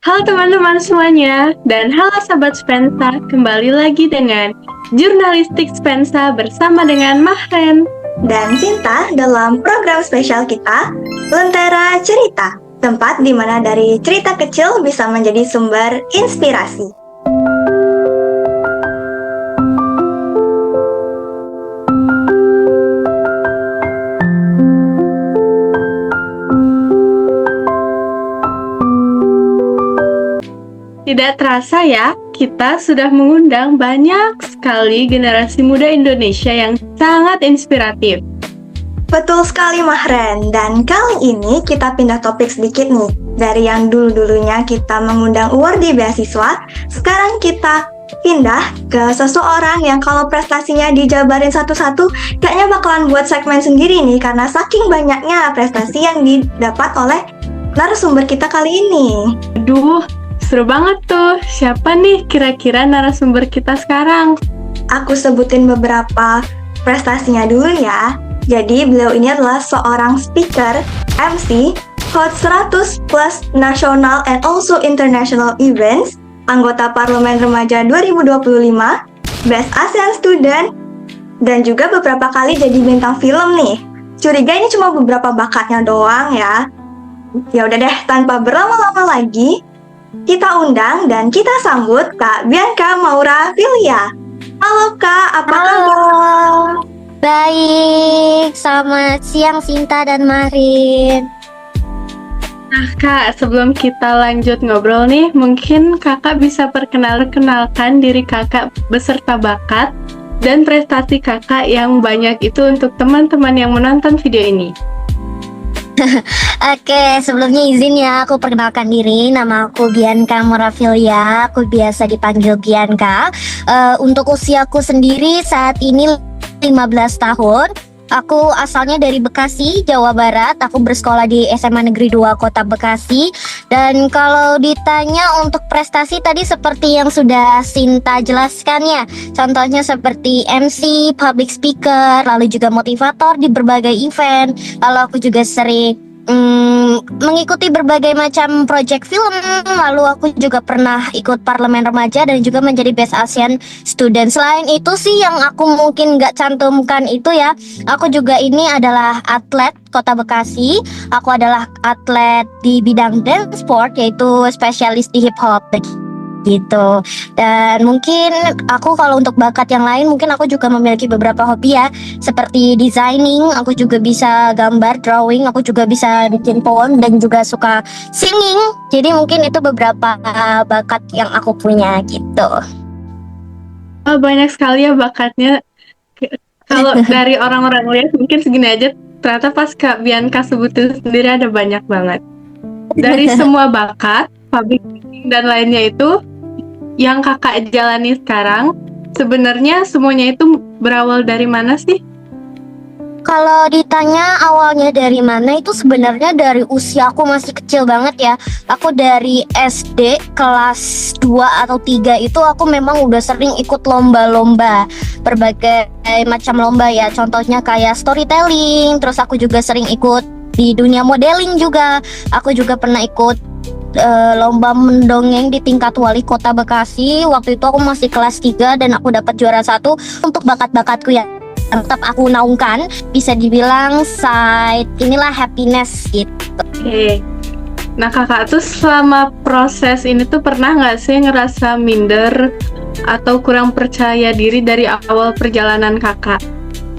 Halo teman-teman semuanya, dan halo sahabat Spensa, kembali lagi dengan Jurnalistik Spensa bersama dengan Mahren dan Cinta dalam program spesial kita, Lentera Cerita, tempat di mana dari cerita kecil bisa menjadi sumber inspirasi. Tidak terasa ya, kita sudah mengundang banyak sekali generasi muda Indonesia yang sangat inspiratif. Betul sekali Mahren, dan kali ini kita pindah topik sedikit nih. Dari yang dulu-dulunya kita mengundang awardee beasiswa, sekarang kita pindah ke seseorang yang kalau prestasinya dijabarin satu-satu, kayaknya bakalan buat segmen sendiri nih, karena saking banyaknya prestasi yang didapat oleh narasumber kita kali ini. Aduh, seru banget tuh. Siapa nih kira-kira narasumber kita sekarang? Aku sebutin beberapa prestasinya dulu ya. Jadi beliau ini adalah seorang speaker, MC, host 100 plus national and also international events, anggota Parlemen Remaja 2025, Best ASEAN Student, dan juga beberapa kali jadi bintang film nih. Curiga ini cuma beberapa bakatnya doang ya. Ya udah deh, tanpa berlama-lama lagi, kita undang dan kita sambut Kak Bianca Maura Filia. Halo Kak, apa kabar? Baik, selamat siang Sinta dan Marin. Nah Kak, sebelum kita lanjut ngobrol nih, mungkin Kakak bisa perkenalkan diri Kakak beserta bakat dan prestasi Kakak yang banyak itu untuk teman-teman yang menonton video ini. Oke, sebelumnya izin ya aku perkenalkan diri. Nama aku Bianca Morafilia. Aku biasa dipanggil Bianca. Untuk usiaku sendiri saat ini 15 tahun. Aku asalnya dari Bekasi, Jawa Barat. Aku bersekolah di SMA Negeri 2 Kota Bekasi. Dan kalau ditanya untuk prestasi tadi seperti yang sudah Sinta jelaskan ya. Contohnya seperti MC, public speaker, lalu juga motivator di berbagai event. Lalu aku juga sering mengikuti berbagai macam project film. Lalu aku juga pernah ikut Parlemen Remaja dan juga menjadi Best ASEAN Student. Selain itu sih yang aku mungkin nggak cantumkan itu ya, aku juga ini adalah atlet Kota Bekasi. Aku adalah atlet di bidang dance sport, yaitu spesialis di hip hop gitu. Dan mungkin aku kalau untuk bakat yang lain, mungkin aku juga memiliki beberapa hobi ya, seperti designing, aku juga bisa gambar, drawing, aku juga bisa bikin poem dan juga suka singing. Jadi mungkin itu beberapa bakat yang aku punya gitu. Oh, banyak sekali ya bakatnya. Kalau dari orang-orang lihat mungkin segini aja, ternyata pas Kak Bianca sebutin sendiri ada banyak banget. Dari semua bakat, public speaking dan lainnya itu yang Kakak jalani sekarang, sebenarnya semuanya itu berawal dari mana sih? Kalau ditanya awalnya dari mana, itu sebenarnya dari usia aku masih kecil banget ya. Aku dari SD kelas 2 atau 3 itu aku memang udah sering ikut lomba-lomba, berbagai macam lomba ya. Contohnya kayak storytelling, terus aku juga sering ikut di dunia modeling juga. Aku juga pernah ikut lomba mendongeng di tingkat wali kota Bekasi. Waktu itu aku masih kelas 3 dan aku dapat juara 1. Untuk bakat-bakatku yang tetap aku naungkan, bisa dibilang side inilah happiness gitu. Oke. Nah Kakak tuh selama proses ini tuh pernah nggak sih ngerasa minder atau kurang percaya diri dari awal perjalanan Kakak?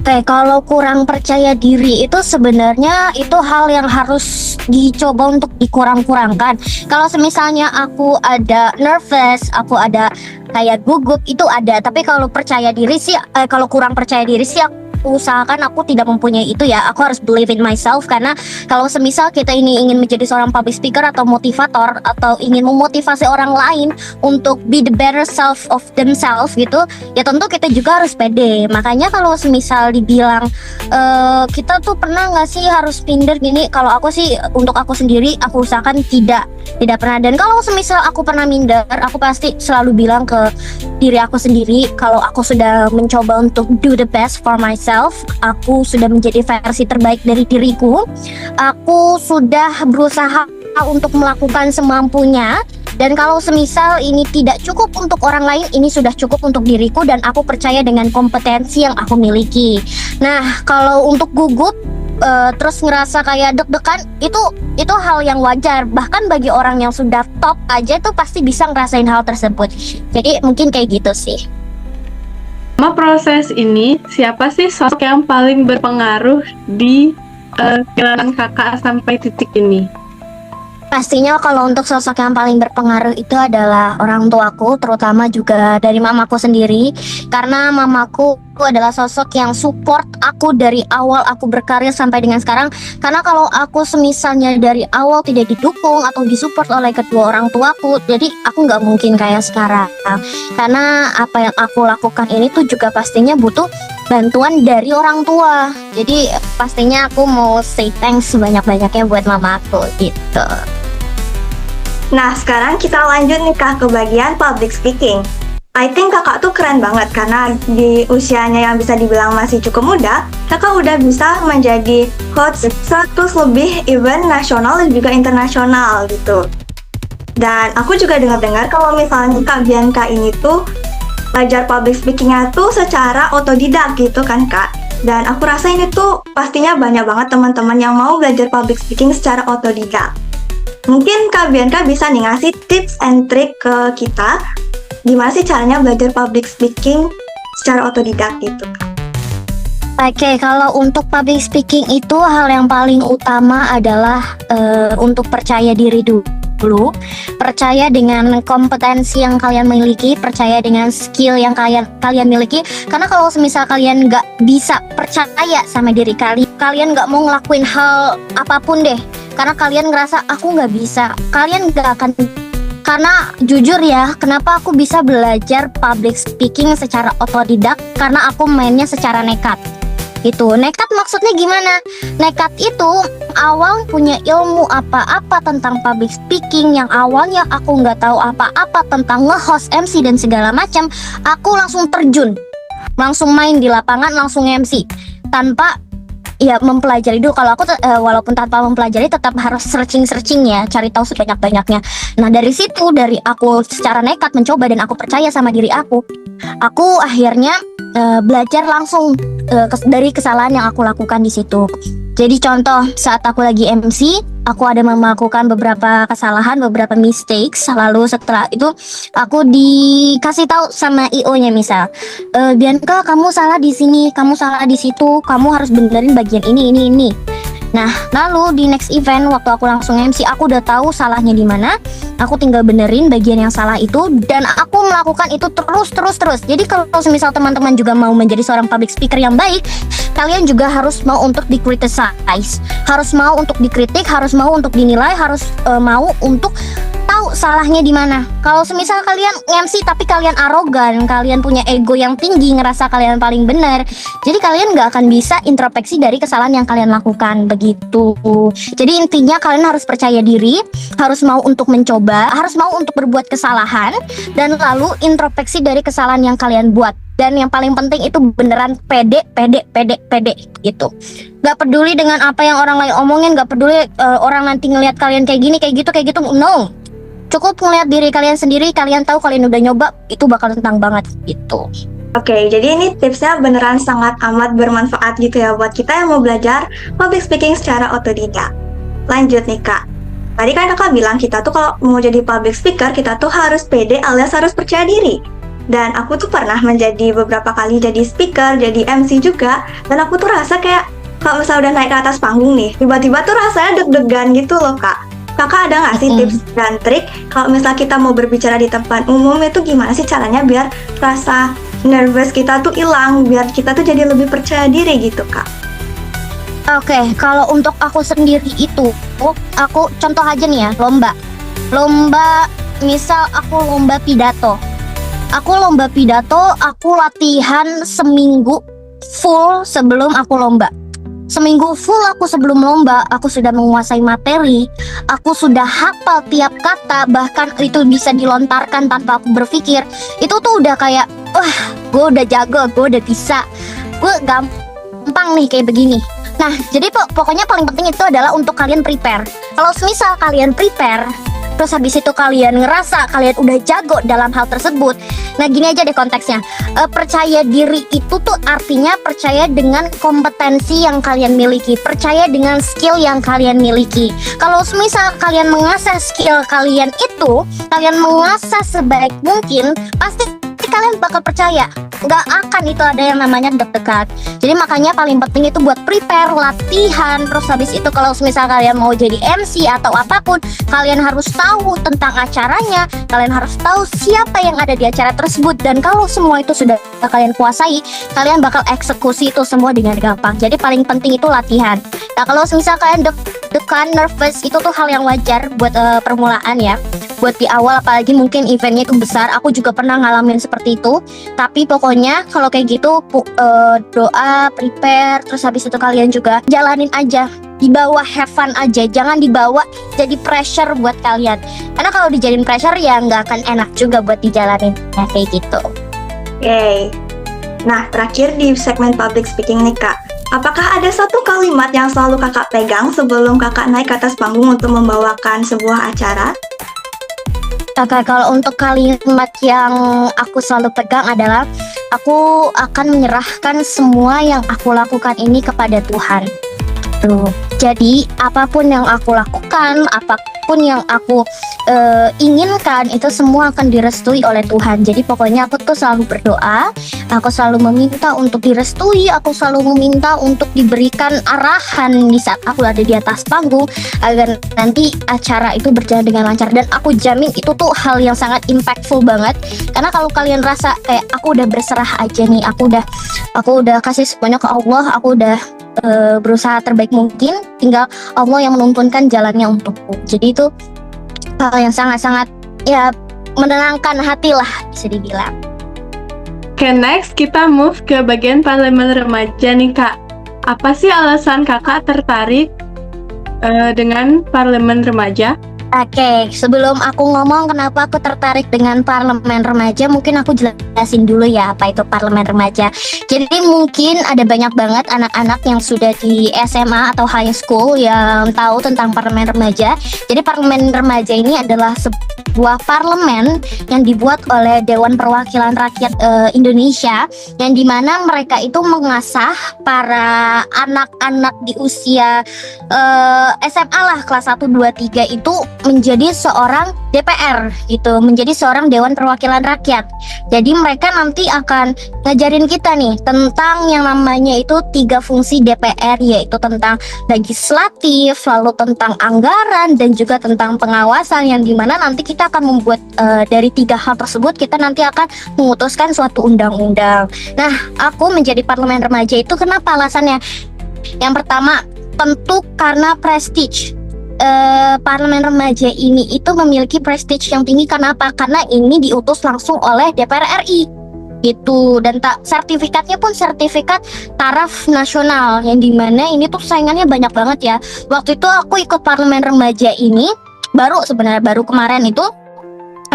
Oke, kalau kurang percaya diri itu sebenarnya itu hal yang harus dicoba untuk dikurang-kurangkan. Kalau semisalnya aku ada nervous, aku ada kayak gugup, itu ada. Tapi kalau percaya diri sih, kalau kurang percaya diri sih aku usahakan aku tidak mempunyai itu ya. Aku harus believe in myself, karena kalau semisal kita ini ingin menjadi seorang public speaker atau motivator atau ingin memotivasi orang lain untuk be the better self of themselves gitu, ya tentu kita juga harus pede. Makanya kalau semisal dibilang kita tuh pernah nggak sih harus minder gini, kalau aku sih untuk aku sendiri aku usahakan tidak pernah. Dan kalau semisal aku pernah minder, aku pasti selalu bilang ke diri aku sendiri kalau aku sudah mencoba untuk do the best for myself, aku sudah menjadi versi terbaik dari diriku, aku sudah berusaha untuk melakukan semampunya, Dan kalau semisal ini tidak cukup untuk orang lain, ini sudah cukup untuk diriku dan aku percaya dengan kompetensi yang aku miliki. Nah, kalau untuk gugup terus ngerasa kayak deg-degan, itu hal yang wajar. Bahkan bagi orang yang sudah top aja tuh pasti bisa ngerasain hal tersebut. Jadi mungkin kayak gitu sih. Sama proses ini, siapa sih sosok yang paling berpengaruh di perjalanan kakak sampai titik ini? Pastinya kalau untuk sosok yang paling berpengaruh itu adalah orang tuaku, terutama juga dari mamaku sendiri. Karena mamaku adalah sosok yang support aku dari awal aku berkarir sampai dengan sekarang. Karena kalau aku semisalnya dari awal tidak didukung atau disupport oleh kedua orang tuaku, jadi aku nggak mungkin kayak sekarang. Karena apa yang aku lakukan ini tuh juga pastinya butuh bantuan dari orang tua. Jadi pastinya aku mau say thanks sebanyak-banyaknya buat mamaku gitu. Nah, sekarang kita lanjut nih Kak ke bagian public speaking. I think kakak tuh keren banget karena di usianya yang bisa dibilang masih cukup muda, kakak udah bisa menjadi host 100 lebih event nasional dan juga internasional gitu. Dan aku juga dengar-dengar kalau misalnya Kak Bianca ini tuh belajar public speakingnya tuh secara otodidak gitu kan Kak. Dan aku rasa ini tuh pastinya banyak banget teman-teman yang mau belajar public speaking secara otodidak. Mungkin Kak Bianca bisa nih ngasih tips and trick ke kita gimana sih caranya belajar public speaking secara otodidak gitu. Oke, kalau untuk public speaking itu hal yang paling utama adalah untuk percaya diri dulu, percaya dengan kompetensi yang kalian miliki, percaya dengan skill yang kalian miliki. Karena kalau semisal kalian nggak bisa percaya sama diri kalian nggak mau ngelakuin hal apapun deh. Karena kalian ngerasa aku nggak bisa, kalian nggak akan. Karena jujur ya, kenapa aku bisa belajar public speaking secara otodidak? Karena aku mainnya secara nekat. Itu nekat maksudnya gimana? Nekat itu awal punya ilmu apa-apa tentang public speaking, yang awalnya aku nggak tahu apa-apa tentang nge-host MC dan segala macam. Aku langsung terjun, langsung main di lapangan, langsung MC tanpa ya mempelajari dulu. Kalau aku walaupun tanpa mempelajari tetap harus searching ya, cari tahu sebanyak-banyaknya. Nah dari situ, dari aku secara nekat mencoba dan aku percaya sama diri aku akhirnya belajar langsung dari kesalahan yang aku lakukan di situ. Jadi contoh saat aku lagi MC, aku ada melakukan beberapa kesalahan, beberapa mistakes. Lalu setelah itu aku dikasih tahu sama IO-nya misal, Bianca kamu salah di sini, kamu salah di situ, kamu harus benerin bagian ini. Nah, lalu di next event waktu aku langsung MC, aku udah tahu salahnya di mana. Aku tinggal benerin bagian yang salah itu dan aku melakukan itu terus. Jadi kalau misal teman-teman juga mau menjadi seorang public speaker yang baik, kalian juga harus mau untuk di-criticize, harus mau untuk dikritik, harus mau untuk dinilai, harus mau untuk tahu salahnya di mana. Kalau semisal kalian MC tapi kalian arogan, kalian punya ego yang tinggi, ngerasa kalian paling benar, jadi kalian nggak akan bisa introspeksi dari kesalahan yang kalian lakukan begitu. Jadi intinya kalian harus percaya diri, harus mau untuk mencoba, harus mau untuk berbuat kesalahan, dan lalu introspeksi dari kesalahan yang kalian buat. Dan yang paling penting itu beneran pede gitu. Gak peduli dengan apa yang orang lain omongin, gak peduli orang nanti ngelihat kalian kayak gini, kayak gitu. No, cukup ngelihat diri kalian sendiri. Kalian tahu kalian udah nyoba, itu bakal tentang banget gitu. Oke, jadi ini tipsnya beneran sangat amat bermanfaat gitu ya buat kita yang mau belajar public speaking secara otodidak. Lanjut nih Kak, tadi kan kakak bilang kita tuh kalau mau jadi public speaker kita tuh harus pede alias harus percaya diri. Dan aku tuh pernah menjadi beberapa kali jadi speaker, jadi MC juga. Dan aku tuh rasa kayak kalau misalnya udah naik ke atas panggung nih, tiba-tiba tuh rasanya deg-degan gitu loh Kak. Kakak ada nggak sih tips dan trik kalau misalnya kita mau berbicara di tempat umum itu gimana sih caranya biar rasa nervous kita tuh hilang, biar kita tuh jadi lebih percaya diri gitu Kak? Oke, kalau untuk aku sendiri itu, aku contoh aja nih ya, lomba, misal aku lomba pidato. Aku latihan seminggu full sebelum aku lomba. Seminggu full aku sebelum lomba, aku sudah menguasai materi, aku sudah hafal tiap kata, bahkan itu bisa dilontarkan tanpa aku berpikir. Itu tuh udah kayak, wah, gue udah jago, gue udah bisa, gue gampang nih kayak begini. Nah, jadi pokoknya paling penting itu adalah untuk kalian prepare. Kalau misal kalian prepare, terus habis itu kalian ngerasa kalian udah jago dalam hal tersebut. Nah gini aja deh konteksnya, percaya diri itu tuh artinya percaya dengan kompetensi yang kalian miliki, percaya dengan skill yang kalian miliki. Kalau misal kalian mengasah skill kalian itu, kalian mengasah sebaik mungkin, pasti kalian bakal percaya, nggak akan itu ada yang namanya deg-degan. Jadi makanya paling penting itu buat prepare, latihan. Terus habis itu kalau misal kalian mau jadi MC atau apapun, kalian harus tahu tentang acaranya, kalian harus tahu siapa yang ada di acara tersebut. Dan kalau semua itu sudah kalian kuasai, kalian bakal eksekusi itu semua dengan gampang. Jadi paling penting itu latihan. Nah kalau misal kalian deg-degan, nervous, itu tuh hal yang wajar buat permulaan ya, buat di awal, apalagi mungkin eventnya itu besar. Aku juga pernah ngalamin seperti itu. Tapi pokoknya kalau kayak gitu doa, prepare, terus habis itu kalian juga jalanin aja, dibawa have fun aja, jangan dibawa jadi pressure buat kalian. Karena kalau dijadiin pressure ya nggak akan enak juga buat dijalanin. Nah kayak gitu. Oke. Nah, terakhir di segmen public speaking nih Kak, apakah ada satu kalimat yang selalu Kakak pegang sebelum Kakak naik ke atas panggung untuk membawakan sebuah acara? Oke, kalau untuk kalimat yang aku selalu pegang adalah aku akan menyerahkan semua yang aku lakukan ini kepada Tuhan. Tuh. Jadi apapun yang aku lakukan, apapun yang aku inginkan, itu semua akan direstui oleh Tuhan. Jadi pokoknya aku tuh selalu berdoa, aku selalu meminta untuk direstui, aku selalu meminta untuk diberikan arahan di saat aku ada di atas panggung, agar nanti acara itu berjalan dengan lancar. Dan aku jamin itu tuh hal yang sangat impactful banget. Karena kalau kalian rasa kayak aku udah berserah aja nih, aku udah kasih semuanya ke Allah, aku udah berusaha terbaik mungkin, tinggal Allah yang menuntunkan jalannya untukku. Jadi itu hal yang sangat-sangat ya menenangkan hati lah bisa dibilang. Oke, next kita move ke bagian parlemen remaja nih Kak. Apa sih alasan Kakak tertarik dengan parlemen remaja? Oke, sebelum aku ngomong kenapa aku tertarik dengan parlemen remaja, mungkin aku jelasin dulu ya apa itu parlemen remaja. Jadi mungkin ada banyak banget anak-anak yang sudah di SMA atau high school yang tahu tentang parlemen remaja. Jadi parlemen remaja ini adalah sebuah parlemen yang dibuat oleh Dewan Perwakilan Rakyat Indonesia, yang dimana mereka itu mengasah para anak-anak di usia SMA lah, kelas 1, 2, 3 itu menjadi seorang DPR gitu, menjadi seorang Dewan Perwakilan Rakyat. Jadi mereka nanti akan ngajarin kita nih tentang yang namanya itu 3 fungsi DPR, yaitu tentang legislatif, lalu tentang anggaran, dan juga tentang pengawasan, yang dimana nanti kita akan membuat dari 3 hal tersebut kita nanti akan memutuskan suatu undang-undang. Nah, aku menjadi parlemen remaja itu kenapa alasannya? Yang pertama, tentu karena prestige. Parlemen remaja ini itu memiliki prestige yang tinggi. Karena apa? Karena ini diutus langsung oleh DPR RI gitu, dan sertifikatnya pun sertifikat taraf nasional, yang dimana ini tuh saingannya banyak banget ya. Waktu itu aku ikut parlemen remaja ini baru kemarin itu.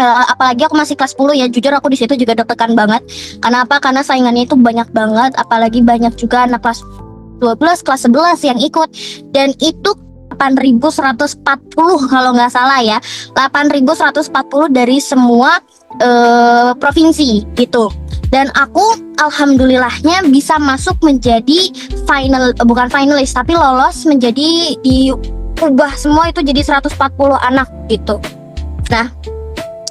Apalagi aku masih kelas 10 ya, jujur aku di situ juga deg-degan banget. Karena apa? Karena saingannya itu banyak banget, apalagi banyak juga anak kelas 12, kelas 11 yang ikut, dan itu 8.140 kalau nggak salah ya, 8.140 dari semua provinsi gitu. Dan aku alhamdulillahnya bisa masuk menjadi bukan finalis, tapi lolos menjadi diubah semua itu jadi 140 anak gitu. Nah,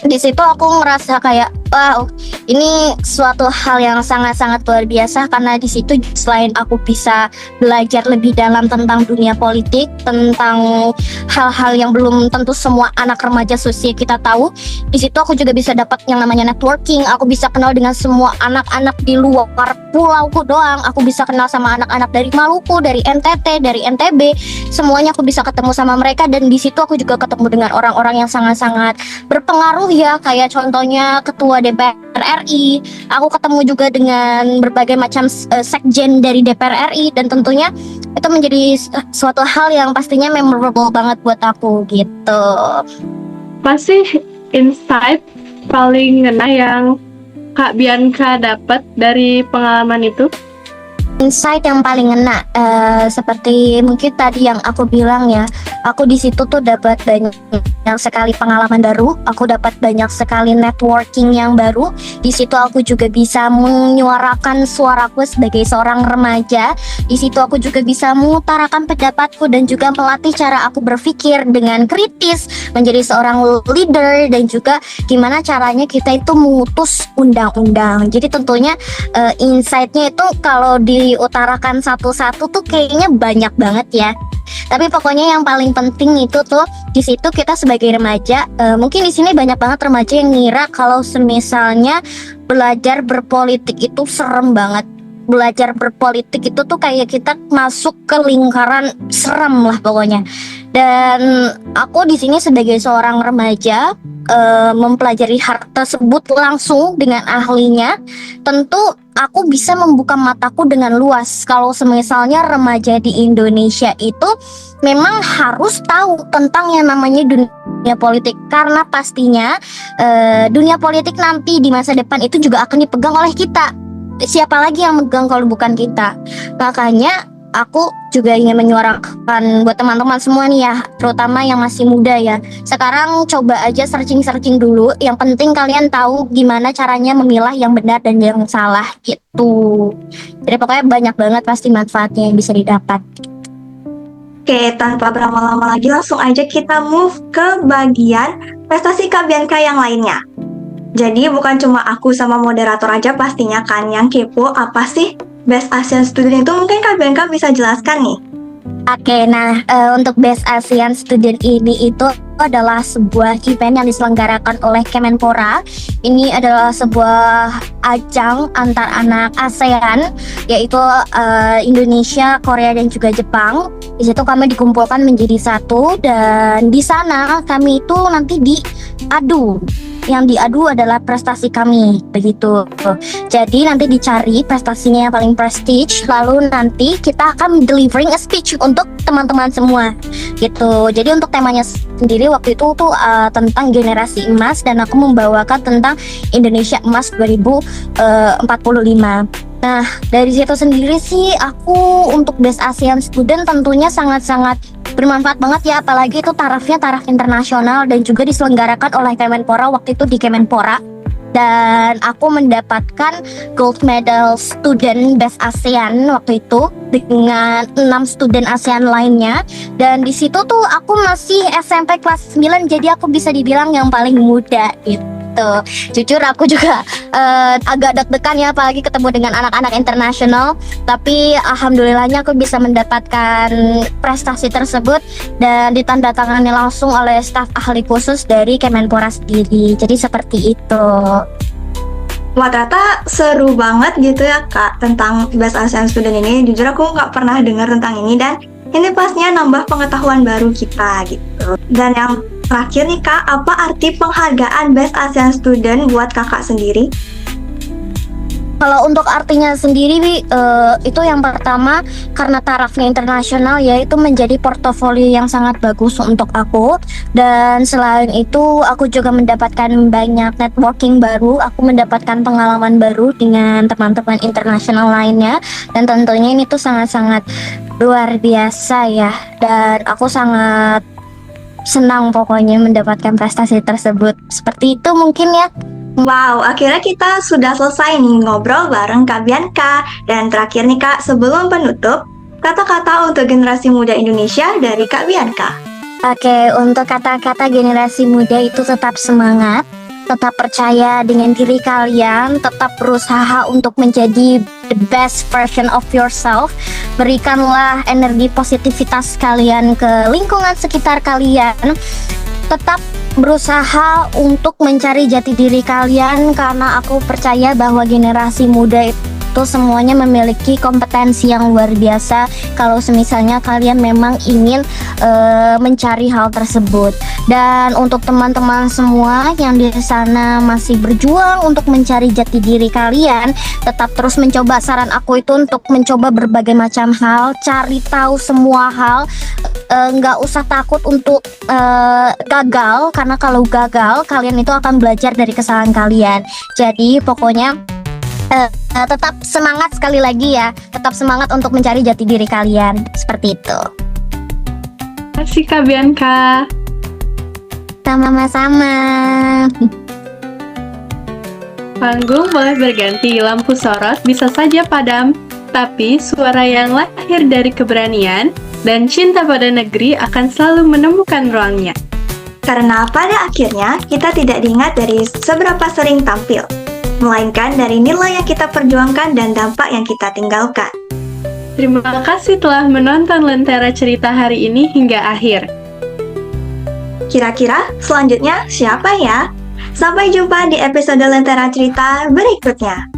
di situ aku ngerasa kayak wow, ini suatu hal yang sangat-sangat luar biasa. Karena di situ selain aku bisa belajar lebih dalam tentang dunia politik, tentang hal-hal yang belum tentu semua anak remaja seusia kita tahu, di situ aku juga bisa dapat yang namanya networking. Aku bisa kenal dengan semua anak-anak di luar pulauku doang. Aku bisa kenal sama anak-anak dari Maluku, dari NTT, dari NTB. Semuanya aku bisa ketemu sama mereka, dan di situ aku juga ketemu dengan orang-orang yang sangat-sangat berpengaruh ya, kayak contohnya ketua DPR RI. Aku ketemu juga dengan berbagai macam sekjen dari DPR RI, dan tentunya itu menjadi suatu hal yang pastinya memorable banget buat aku gitu. Pasti insight paling ngena yang Kak Bianca dapat dari pengalaman itu? insight yang paling ngena, seperti mungkin tadi yang aku bilang ya, aku di situ tuh dapat banyak sekali pengalaman baru, aku dapat banyak sekali networking yang baru. Di situ aku juga bisa menyuarakan suaraku sebagai seorang remaja. Di situ aku juga bisa mengutarakan pendapatku dan juga melatih cara aku berpikir dengan kritis, menjadi seorang leader, dan juga gimana caranya kita itu mengutus undang-undang. Jadi tentunya insight-nya itu kalau diutarakan satu-satu tuh kayaknya banyak banget ya. Tapi pokoknya yang paling penting itu tuh di situ kita sebagai remaja, mungkin di sini banyak banget remaja yang ngira kalau semisalnya belajar berpolitik itu serem banget. Belajar berpolitik itu tuh kayak kita masuk ke lingkaran serem lah pokoknya. Dan aku di sini sebagai seorang remaja mempelajari hal tersebut langsung dengan ahlinya, tentu aku bisa membuka mataku dengan luas. Kalau misalnya remaja di Indonesia itu memang harus tahu tentang yang namanya dunia politik, karena pastinya dunia politik nanti di masa depan itu juga akan dipegang oleh kita. Siapa lagi yang megang kalau bukan kita? Makanya aku juga ingin menyuarakan buat teman-teman semua nih ya, terutama yang masih muda ya. Sekarang coba aja searching dulu. Yang penting kalian tahu gimana caranya memilah yang benar dan yang salah gitu. Jadi pokoknya banyak banget pasti manfaatnya yang bisa didapat. Oke, tanpa berlama-lama lagi langsung aja kita move ke bagian prestasi Kak Bianca yang lainnya. Jadi bukan cuma aku sama moderator aja pastinya kan yang kepo apa sih Best Asian Student itu, mungkin Kak Bianca bisa jelaskan nih. Oke, nah untuk Best Asian Student ini itu adalah sebuah event yang diselenggarakan oleh Kemenpora. Ini adalah sebuah ajang antar anak ASEAN, yaitu Indonesia, Korea, dan juga Jepang. Di situ kami dikumpulkan menjadi satu, dan di sana kami itu nanti diadu. Yang diadu adalah prestasi kami, begitu. Jadi nanti dicari prestasinya yang paling prestige, lalu nanti kita akan delivering a speech untuk teman-teman semua, gitu. Jadi untuk temanya sendiri waktu itu tuh tentang generasi emas, dan aku membawakan tentang Indonesia Emas 2045. Nah, dari situ sendiri sih aku untuk Best ASEAN Student tentunya sangat-sangat bermanfaat banget ya, apalagi itu tarafnya taraf internasional dan juga diselenggarakan oleh Kemenpora waktu itu di Kemenpora. Dan aku mendapatkan gold medal student Best ASEAN waktu itu dengan 6 student ASEAN lainnya. Dan di situ tuh aku masih SMP kelas 9, jadi aku bisa dibilang yang paling muda gitu. Jujur aku juga agak deg-degan ya, apalagi ketemu dengan anak-anak internasional. Tapi alhamdulillahnya aku bisa mendapatkan prestasi tersebut dan ditandatangani langsung oleh staf ahli khusus dari Kemenpora sendiri. Jadi seperti itu. Wah, ternyata seru banget gitu ya Kak tentang Best Asian Student ini. Jujur aku nggak pernah dengar tentang ini, dan ini pastinya nambah pengetahuan baru kita gitu. Dan yang terakhir nih Kak, apa arti penghargaan Best Asian Student buat kakak sendiri? Kalau untuk artinya sendiri, itu yang pertama karena tarafnya internasional, yaitu menjadi portofolio yang sangat bagus untuk aku. Dan selain itu aku juga mendapatkan banyak networking baru, aku mendapatkan pengalaman baru dengan teman-teman internasional lainnya. Dan tentunya ini tuh sangat-sangat luar biasa ya. Dan aku sangat senang pokoknya mendapatkan prestasi tersebut. Seperti itu mungkin ya. Wow, akhirnya kita sudah selesai nih ngobrol bareng Kak Bianca. Dan terakhir nih Kak, sebelum penutup, kata-kata untuk generasi muda Indonesia dari Kak Bianca. Oke, untuk kata-kata generasi muda itu tetap semangat, tetap percaya dengan diri kalian, tetap berusaha untuk menjadi the best version of yourself. Berikanlah energi positivitas kalian ke lingkungan sekitar kalian. Tetap berusaha untuk mencari jati diri kalian, karena aku percaya bahwa generasi muda itu semuanya memiliki kompetensi yang luar biasa kalau semisalnya kalian memang ingin mencari hal tersebut. Dan untuk teman-teman semua yang di sana masih berjuang untuk mencari jati diri kalian, tetap terus mencoba. Saran aku itu untuk mencoba berbagai macam hal, cari tahu semua hal. Nggak usah takut untuk gagal, karena kalau gagal kalian itu akan belajar dari kesalahan kalian. Jadi pokoknya Tetap semangat sekali lagi ya. Tetap semangat untuk mencari jati diri kalian. Seperti itu. Terima kasih Kak Bianca. Sama-sama. Panggung boleh berganti, lampu sorot bisa saja padam, tapi suara yang lahir dari keberanian dan cinta pada negeri akan selalu menemukan ruangnya. Karena pada akhirnya kita tidak diingat dari seberapa sering tampil, melainkan dari nilai yang kita perjuangkan dan dampak yang kita tinggalkan. Terima kasih telah menonton Lentera Cerita hari ini hingga akhir. Kira-kira selanjutnya siapa ya? Sampai jumpa di episode Lentera Cerita berikutnya.